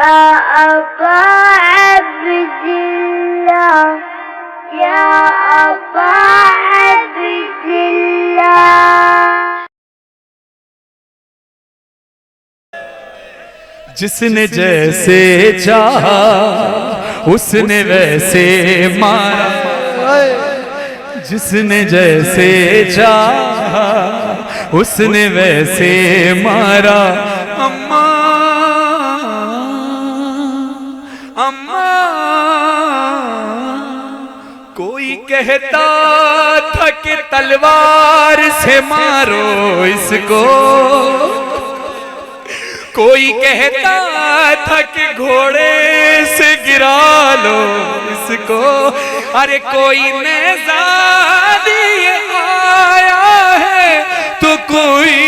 अबा अब्दुल्लाह, या अबा अब्दुल्लाह। जिसने जैसे चाहा उसने वैसे मारा, जिसने जैसे चाहा उसने वैसे मारा। अम्मा अम्मा कोई कहता था कि तलवार से मारो इसको, कोई कहता था कि घोड़े से गिरा लो इसको। अरे कोई नेज़ा लिए आया है तो कोई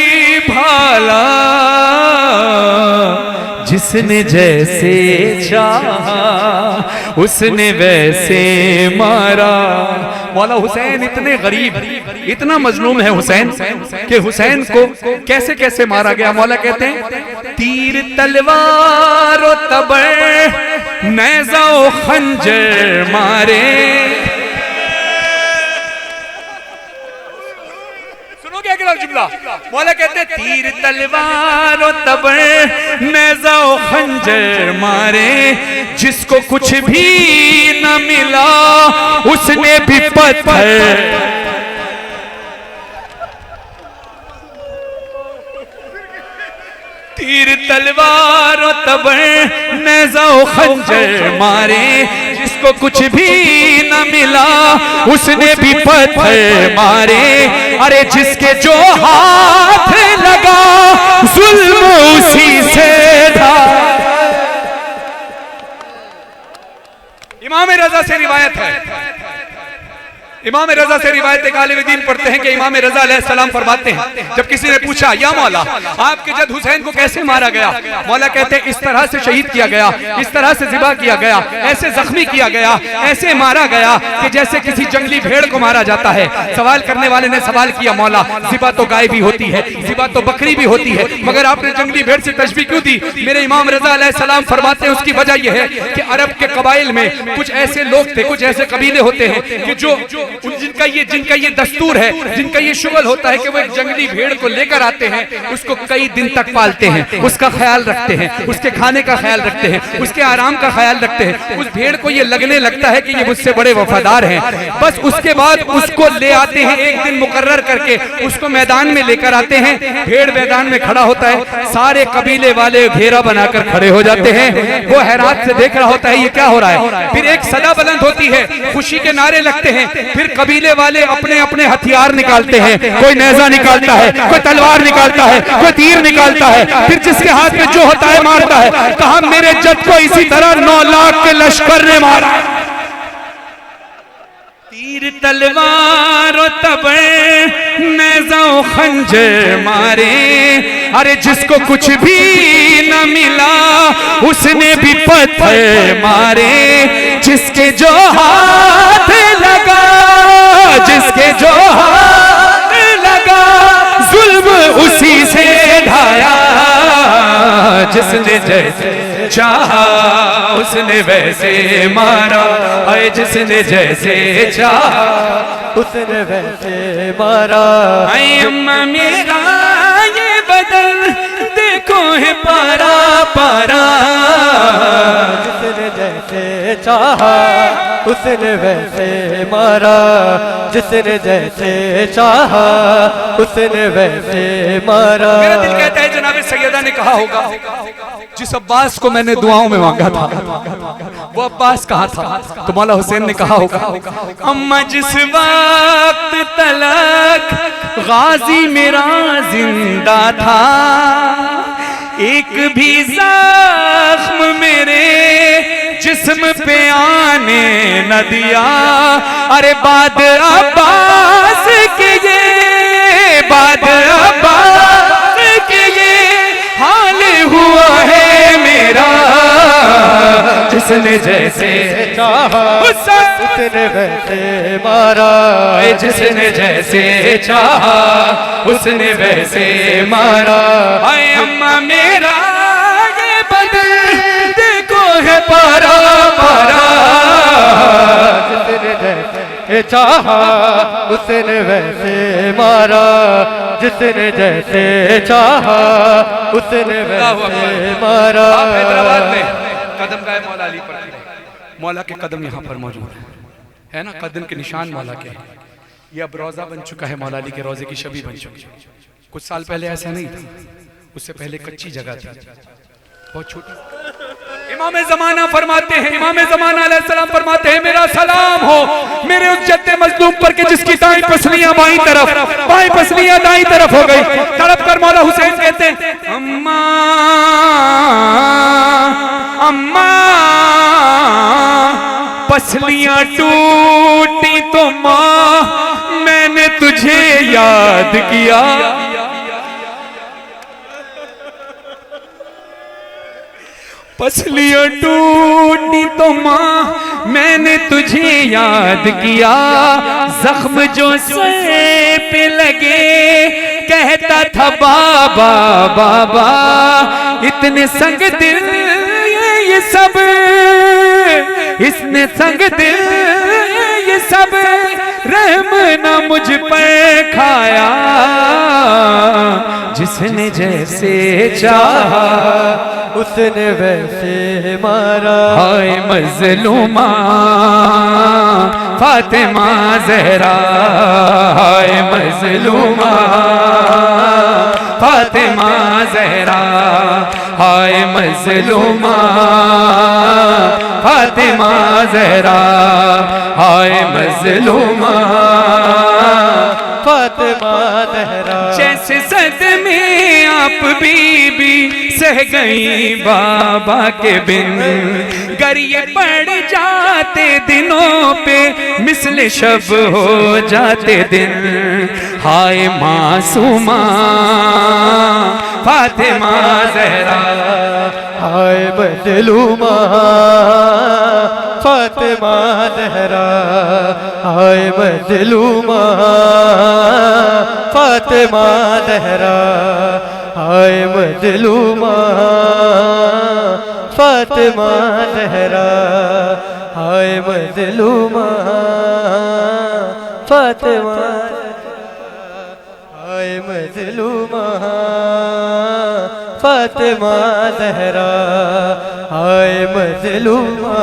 भाला, जिसने जैसे चाहा उसने वैसे मारा। मौला हुसैन इतने गरीब, इतना मजलूम है हुसैन कि हुसैन को कैसे कैसे मारा गया। मौला कहते हैं तीर तलवार और तबर नेज़ा और खंजर मारे। सुनोगे अगला जुमला? मौला कहते हैं तीर तलवार और तबर नेज़ा और खंजर मारे, जिसको कुछ भी न मिला उसने भी पत्थर। तीर तलवार और तबर नेज़ा और खंजर मारे, जिसको कुछ भी न मिला उसने भी पत्थर मारे। अरे जिसके जो हाथ लगा जुल्म उसी से था। इमाम रजा से रिवायत है, इमाम रजा से रिवायत एक आलिम दीन पढ़ते हैं कि इमाम रजा अलैहिस्सलाम फरमाते हैं, जब किसी ने पूछा या मौला आपके जद हुसैन को कैसे मारा गया, मौला कहते हैं इस तरह से शहीद किया गया, इस तरह से ज़िबा किया गया, ऐसे जख्मी किया गया, ऐसे मारा गया कि जैसे किसी जंगली भेड़ को मारा जाता है। सवाल करने वाले ने सवाल किया मौला ज़िबा तो गाय भी होती है, ज़िबा तो बकरी भी होती है, मगर आपने जंगली भेड़ से तशबीह क्यों दी? मेरे इमाम रजा अलैहिस्सलाम फरमाते हैं उसकी वजह यह है कि अरब के कबाइल में कुछ ऐसे लोग थे, कुछ ऐसे कबीले होते हैं कि जो जिनका ये दस्तूर है, जिनका ये शुगल होता है कि वो एक जंगली भेड़ को लेकर आते हैं, उसको कई दिन तक पालते हैं, उसका ख्याल रखते हैं, उसके खाने का ख्याल रखते हैं, उसके आराम का ख्याल रखते हैं। उस भेड़ को ये लगने लगता है कि ये मुझसे बड़े वफादार हैं, बस उसके बाद उसको ले आते हैं, एक दिन मुकर्रर करके उसको मैदान में लेकर आते हैं। भेड़ मैदान में खड़ा होता है, सारे कबीले वाले घेरा बनाकर खड़े हो जाते हैं, वो हैरात से देख रहा होता है ये क्या हो रहा है। फिर एक सदा बुलंद होती है, खुशी के नारे लगते हैं, फिर कबीले वाले अपने अपने हथियार निकालते हैं, कोई नेज़ा निकालता है, कोई तलवार निकालता है, कोई तीर निकालता है, फिर जिसके हाथ में जो होता है मारता है। कहा मेरे जद को इसी तरह 9 लाख के लश्कर ने मारा। तीर तलवार और तबर नेज़ा और खंजर मारे, अरे जिसको कुछ भी न मिला उसने भी पत्थर मारे। जिसके जो हाथ लगा, जिसके जो हाथ लगा जुल्म उसी से ढाया। जिसने जैसे चाहा उसने वैसे मारा, अरे जिसने जैसे चाहा उसने वैसे मारा। अरे अम्मा मेरा ये बदन देखो है पारा पारा। जिसने जैसे चाहा उसने वैसे मारा, जिसने जैसे चाहा उसने वैसे मारा। मेरा दिल कहता है जनाब सैयदा ने कहा होगा जिस अब्बास को मैंने दुआओं में मांगा था वो अब्बास कहाँ था, तो मौला हुसैन ने कहा होगा अम्मा जिस वक्त तलक गाजी मेरा जिंदा था, एक भी जख्म मेरे जिस्म पे आने न दिया। अरे बाद अब्बास के ये, बाद अब्बास के ये हाल हुआ है मेरा। जिसने जैसे चाहा उसने वैसे मारा, जिसने जैसे चाहा उसने वैसे मारा। हाय अम्मा मेरा ये बदन चाहा उसने वैसे मारा, जिसने जैसे चाहा उसने वैसे मारा। आप हैदराबाद में कदम गाए मौला अली पर, मौला के कदम यहाँ पर मौजूद है ना, कदम के निशान मौला के। ये अब रोजा बन चुका है, मौला अली के रोजे की शबी बन चुकी है। कुछ साल पहले ऐसा नहीं था, उससे पहले कच्ची जगह थी, बहुत छोटी। इमाम ज़माना फरमाते हैं, इमाम ज़माना अलैहिस्सलाम फरमाते हैं, मेरा सलाम हो मेरे उस जद्दे मज़लूम पर के जिसकी दाईं पसलियां बाईं तरफ, बाईं पसलियां दाईं तरफ हो गई। तड़प कर मौला हुसैन कहते हैं, अम्मा अम्मा पसलियां टूटी तो माँ मैंने तुझे याद किया। पसलियां टूटी तो माँ मैंने तुझे याद किया। जख्म जो सर पे लगे कहता था बाबा बाबा, इतने संग दिल ये सब, इसने संग दिल ये सब रहम ना मुझ पर खाया। जिसने जैसे चाहा उसने वैसे मारा। हाय मजलूमा फातिमा ज़हरा, हाय मजलूमा फातिमा ज़हरा, हाय मजलूमा फातिमा ज़हरा, हाय मजलूमा फातिमा ज़हरा। जैसे सदमे आप बीबी सह गई बाबा के बिन, गर ये पड़ जाते दिनों पे मिसले शब हो जाते दिन। हाय मासूमा फातिमा ज़हरा, हाय मजलूमा फातिमा ज़हरा, हाय मजलूमा फातिमा ज़हरा, हाय मजलूमा फातिमा ज़हरा, हाय मजलूमा फातिमा, हाय मजलूमा फातिमा ज़हरा, हाय मजलूमा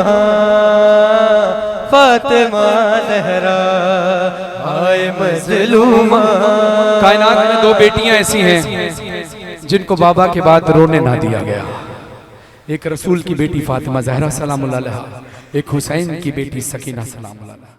फातिमा ज़हरा, हाय मजलूमा। कायनात में दो बेटियां ऐसी हैं जिनको बाबा के बाद रोने ना दिया गया। एक रसूल की बेटी फातिमा ज़हरा सलामुल्लाह अलैहा, एक हुसैन की बेटी सकीना सलामुल्लाह अलैहा।